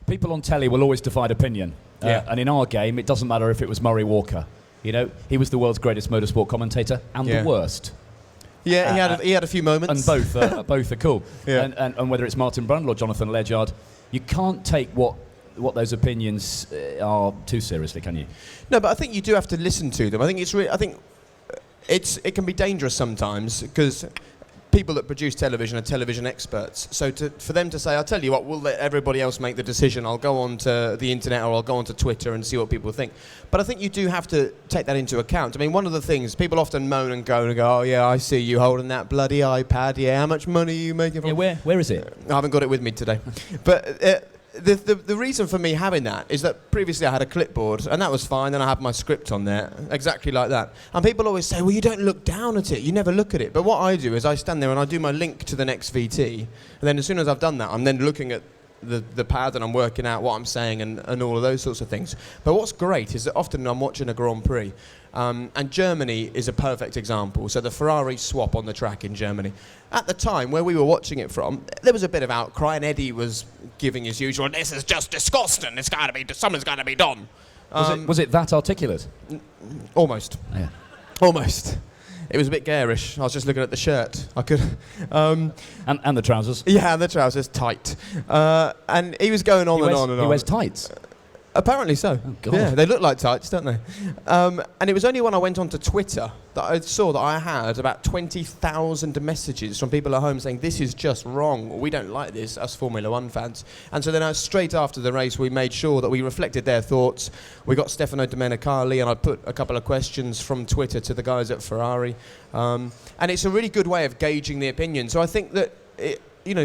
People on telly will always divide opinion. And in our game, it doesn't matter if it was Murray Walker. You know, he was the world's greatest motorsport commentator and the worst. Yeah, he had a few moments. And both are cool. Yeah. And whether it's Martin Brundle or Jonathan Ledyard, you can't take what those opinions are too seriously, can you? No, but I think you do have to listen to them. I think it can be dangerous sometimes because people that produce television are television experts. So for them to say, I'll tell you what, we'll let everybody else make the decision. I'll go on to the internet or I'll go on to Twitter and see what people think. But I think you do have to take that into account. I mean, one of the things, people often moan and go, oh, yeah, I see you holding that bloody iPad. Yeah, how much money are you making from it? Where is it? I haven't got it with me today. But the reason for me having that is that previously I had a clipboard and that was fine, and I had my script on there exactly like that, and people always say, well, you don't look down at it, you never look at it. But what I do is I stand there and I do my link to the next VT, and then as soon as I've done that, I'm then looking at the pad and I'm working out what I'm saying and all of those sorts of things. But what's great is that often I'm watching a Grand Prix, and Germany is a perfect example. So the Ferrari swap on the track in Germany. At the time where we were watching it from, there was a bit of outcry, and Eddie was giving his usual, this is just disgusting, something's got to be done. Was it that articulate? Almost. Yeah. Almost. It was a bit garish. I was just looking at the shirt. I could... and the trousers. Yeah, and the trousers, tight. And he was going on and on and on. He wears tights? Apparently so. Oh, God. Yeah, they look like tights, don't they? And it was only when I went onto Twitter that I saw that I had about 20,000 messages from people at home saying, this is just wrong, we don't like this, us Formula One fans. And so then straight after the race, we made sure that we reflected their thoughts. We got Stefano Domenicali, and I put a couple of questions from Twitter to the guys at Ferrari. And it's a really good way of gauging the opinion. So I think that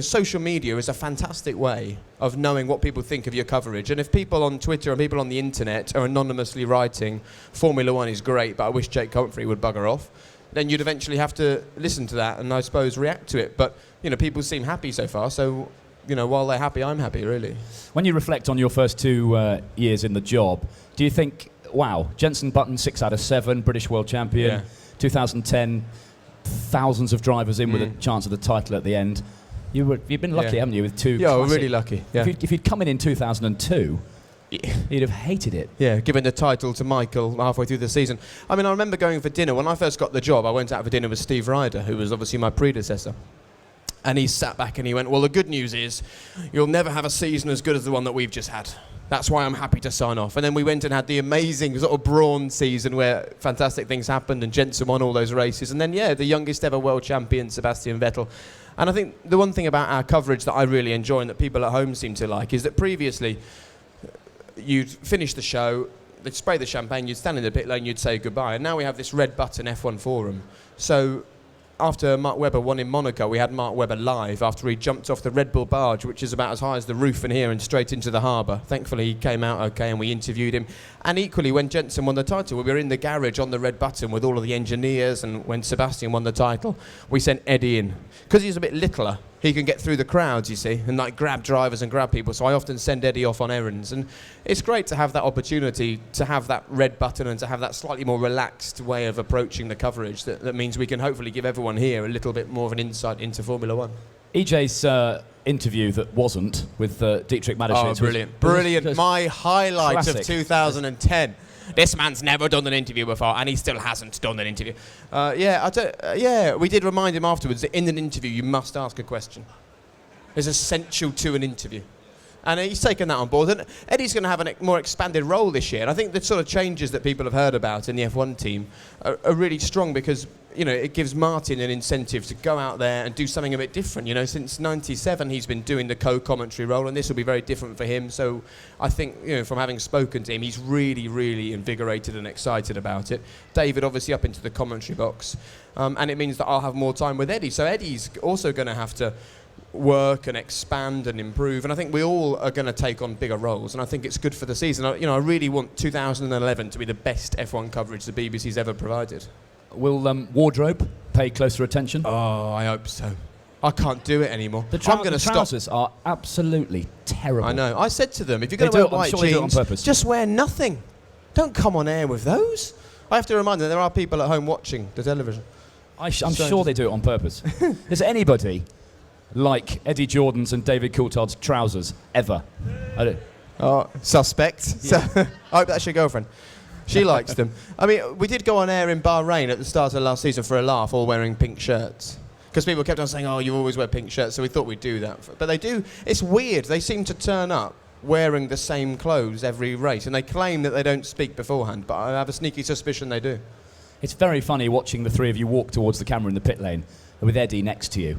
social media is a fantastic way of knowing what people think of your coverage. And if people on Twitter and people on the internet are anonymously writing, Formula One is great, but I wish Jake Humphrey would bugger off, then you'd eventually have to listen to that and I suppose react to it. But, people seem happy so far, so, while they're happy, I'm happy, really. When you reflect on your first 2 years in the job, do you think, wow, Jenson Button, 6 out of 7, British world champion, 2010, thousands of drivers in with a chance of the title at the end. You've been lucky, haven't you, with 2 Yeah, we're really lucky. Yeah. If you'd come in 2002, you'd have hated it. Yeah, giving the title to Michael halfway through the season. I mean, I remember going for dinner. When I first got the job, I went out for dinner with Steve Ryder, who was obviously my predecessor. And he sat back and he went, well, the good news is you'll never have a season as good as the one that we've just had. That's why I'm happy to sign off. And then we went and had the amazing sort of Brawn season where fantastic things happened and Jenson won all those races. And then, the youngest ever world champion, Sebastian Vettel. And I think the one thing about our coverage that I really enjoy and that people at home seem to like is that previously you'd finish the show, they'd spray the champagne, you'd stand in the pit lane, you'd say goodbye. And now we have this red button F1 forum. So after Mark Webber won in Monaco, we had Mark Webber live after he jumped off the Red Bull barge, which is about as high as the roof in here, and straight into the harbour. Thankfully, he came out okay and we interviewed him. And equally, when Jenson won the title, we were in the garage on the red button with all of the engineers, and when Sebastian won the title, we sent Eddie in. Because he's a bit littler, he can get through the crowds, you see, and grab drivers and grab people. So I often send Eddie off on errands. And it's great to have that opportunity to have that red button and to have that slightly more relaxed way of approaching the coverage. That means we can hopefully give everyone here a little bit more of an insight into Formula One. EJ's interview that wasn't with Dietrich Mateschitz. Oh, brilliant. Brilliant. My highlight classic. Of 2010. This man's never done an interview before, and he still hasn't done an interview. We did remind him afterwards that in an interview you must ask a question. It's essential to an interview. And he's taken that on board. And Eddie's going to have a more expanded role this year. And I think the sort of changes that people have heard about in the F1 team are really strong because, it gives Martin an incentive to go out there and do something a bit different. Since 97, he's been doing the co-commentary role, and this will be very different for him. So I think, from having spoken to him, he's really, really invigorated and excited about it. David, obviously, up into the commentary box. And it means that I'll have more time with Eddie. So Eddie's also going to have to work and expand and improve, and I think we all are going to take on bigger roles, and I think it's good for the season. I really want 2011 to be the best F1 coverage the BBC's ever provided. Will wardrobe pay closer attention? Oh, I hope so. I can't do it anymore. The trousers are absolutely terrible. I know. I said to them, if you're going to wear white jeans, they do it on purpose. Just wear nothing. Don't come on air with those. I have to remind them there are people at home watching the television. I'm sure they do it on purpose. Is anybody like Eddie Jordan's and David Coulthard's trousers ever. I don't. Oh, suspect. Yeah. So, I hope that's your girlfriend. She likes them. I mean, we did go on air in Bahrain at the start of last season for a laugh, all wearing pink shirts. Because people kept on saying, oh, you always wear pink shirts, so we thought we'd do that. But they do. It's weird. They seem to turn up wearing the same clothes every race, and they claim that they don't speak beforehand, but I have a sneaky suspicion they do. It's very funny watching the three of you walk towards the camera in the pit lane with Eddie next to you.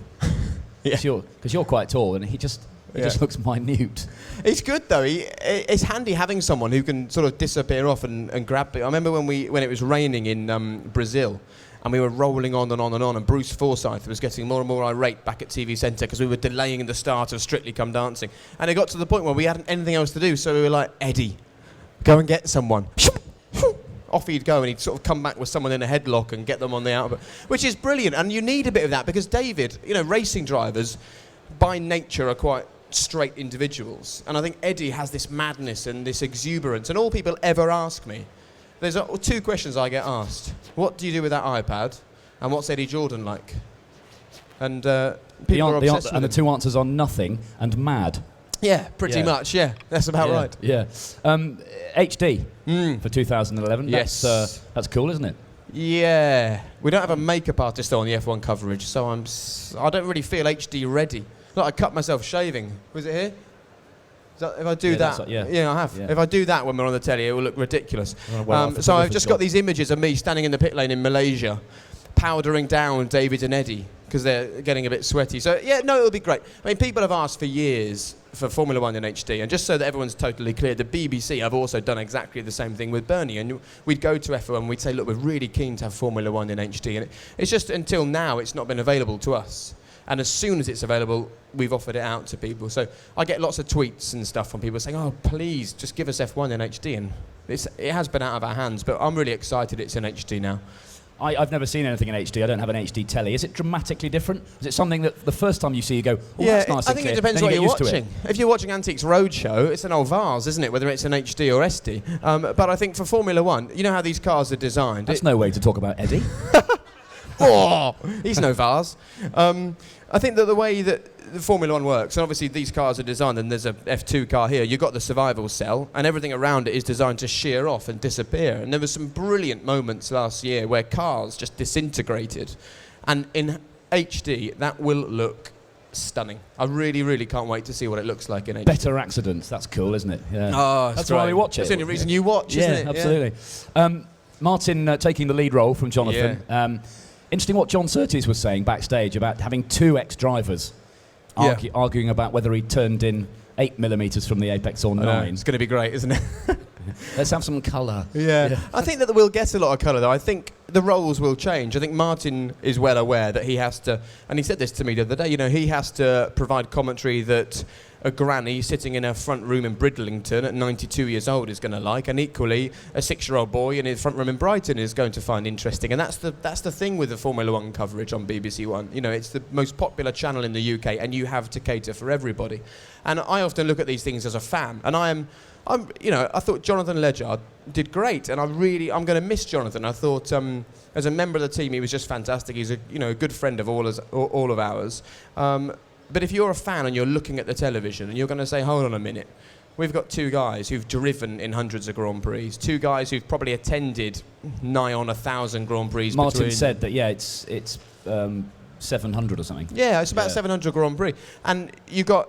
Yeah. Because you're quite tall, and he just looks minute. It's good though. It's handy having someone who can sort of disappear off and grab it. I remember when it was raining in Brazil, and we were rolling on and on and on, and Bruce Forsyth was getting more and more irate back at TV Centre because we were delaying the start of Strictly Come Dancing, and it got to the point where we hadn't anything else to do, so we were like, Eddie, go and get someone. Off he'd go, and he'd sort of come back with someone in a headlock and get them on the outer, which is brilliant. And you need a bit of that because David, racing drivers by nature are quite straight individuals, and I think Eddie has this madness and this exuberance. And all people ever ask me, there's two questions I get asked: what do you do with that iPad, and what's Eddie Jordan like? And people are obsessed with and the two answers are nothing and mad. Yeah, pretty much. Yeah, that's about right. Yeah. HD for 2011. Yes, that's cool, isn't it? Yeah. We don't have a makeup artist on the F1 coverage, so I don't really feel HD ready. Like I cut myself shaving. Was it here? If I do that, I have. Yeah. If I do that when we're on the telly, it will look ridiculous. Well, so I've just got these images of me standing in the pit lane in Malaysia, powdering down David and Eddie because they're getting a bit sweaty. So it'll be great. I mean, people have asked for years for Formula 1 in HD, and just so that everyone's totally clear, the BBC have also done exactly the same thing with Bernie, and we'd go to F1 and we'd say, look, we're really keen to have Formula 1 in HD, and it's just until now it's not been available to us. And as soon as it's available, we've offered it out to people. So I get lots of tweets and stuff from people saying, oh, please, just give us F1 in HD. And it has been out of our hands, but I'm really excited it's in HD now. I've never seen anything in HD. I don't have an HD telly. Is it dramatically different? Is it something that the first time you see you go, oh, that's nice I think it depends what you're watching. If you're watching Antiques Roadshow, it's an old vase, isn't it, whether it's an HD or SD. But I think for Formula 1, you know how these cars are designed? That's no way to talk about Eddie. Oh, he's no vase. I think that the way that the Formula 1 works, and obviously these cars are designed, and there's a F2 car here, you've got the survival cell, and everything around it is designed to shear off and disappear. And there were some brilliant moments last year where cars just disintegrated. And in HD, that will look stunning. I really, really can't wait to see what it looks like in HD. Better accidents. That's cool, isn't it? Yeah. Oh, that's why we watch it. That's the only reason you watch, isn't it? Absolutely. Martin taking the lead role from Jonathan. Yeah. Interesting what John Surtees was saying backstage about having two ex-drivers arguing about whether he turned in 8mm from the apex or 9. It's going to be great, isn't it? Let's have some colour. Yeah. I think that we'll get a lot of colour, though. I think the roles will change. I think Martin is well aware that he has to, and he said this to me the other day, he has to provide commentary that a granny sitting in her front room in Bridlington at 92 years old is going to like, and equally a 6-year-old boy in his front room in Brighton is going to find interesting. And that's the thing with the Formula 1 coverage on BBC One. It's the most popular channel in the UK, and you have to cater for everybody. And I often look at these things as a fan, and I thought Jonathan Ledyard did great, and I'm going to miss Jonathan. I thought as a member of the team, he was just fantastic. He's a good friend of all of ours. But if you're a fan and you're looking at the television and you're going to say, hold on a minute, we've got two guys who've driven in hundreds of Grand Prix, two guys who've probably attended nigh on 1,000 Grand Prix. Martin said that, it's 700 or something. Yeah, it's about 700 Grand Prix. And you've got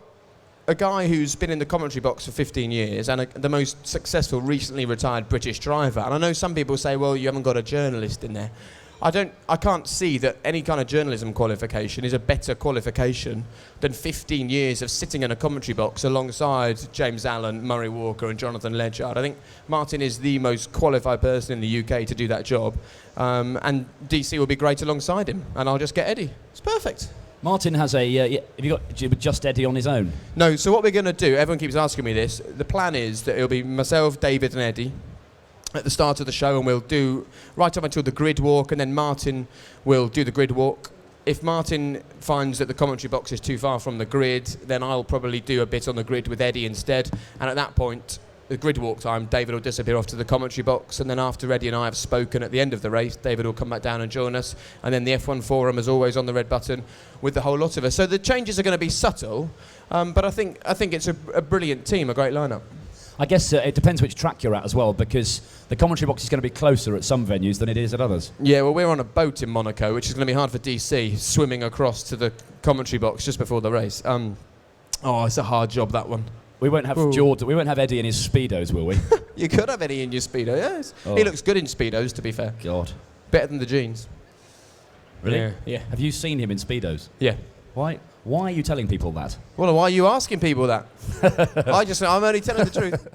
a guy who's been in the commentary box for 15 years and the most successful recently retired British driver. And I know some people say, well, you haven't got a journalist in there. I can't see that any kind of journalism qualification is a better qualification than 15 years of sitting in a commentary box alongside James Allen, Murray Walker and Jonathan Ledyard. I think Martin is the most qualified person in the UK to do that job, and DC will be great alongside him, and I'll just get Eddie. It's perfect. Martin has have you got just Eddie on his own? No, so what we're going to do, everyone keeps asking me this, the plan is that it'll be myself, David and Eddie at the start of the show, and we'll do right up until the grid walk, and then Martin will do the grid walk. If Martin finds that the commentary box is too far from the grid, then I'll probably do a bit on the grid with Eddie instead, and at that point the grid walk time, David will disappear off to the commentary box, and then after Eddie and I have spoken at the end of the race, David will come back down and join us, and then the F1 forum is always on the red button with the whole lot of us. So the changes are going to be subtle, but I think it's a brilliant team, a great lineup. I guess it depends which track you're at as well, because the commentary box is going to be closer at some venues than it is at others. Yeah, well, we're on a boat in Monaco, which is going to be hard for DC, swimming across to the commentary box just before the race. It's a hard job, that one. We won't have Jordan. We won't have Eddie in his Speedos, will we? You could have Eddie in your Speedo, yes. Oh. He looks good in Speedos, to be fair. God. Better than the jeans. Really? Yeah. Have you seen him in Speedos? Yeah. Why are you telling people that? Well, why are you asking people that? I'm only telling the truth.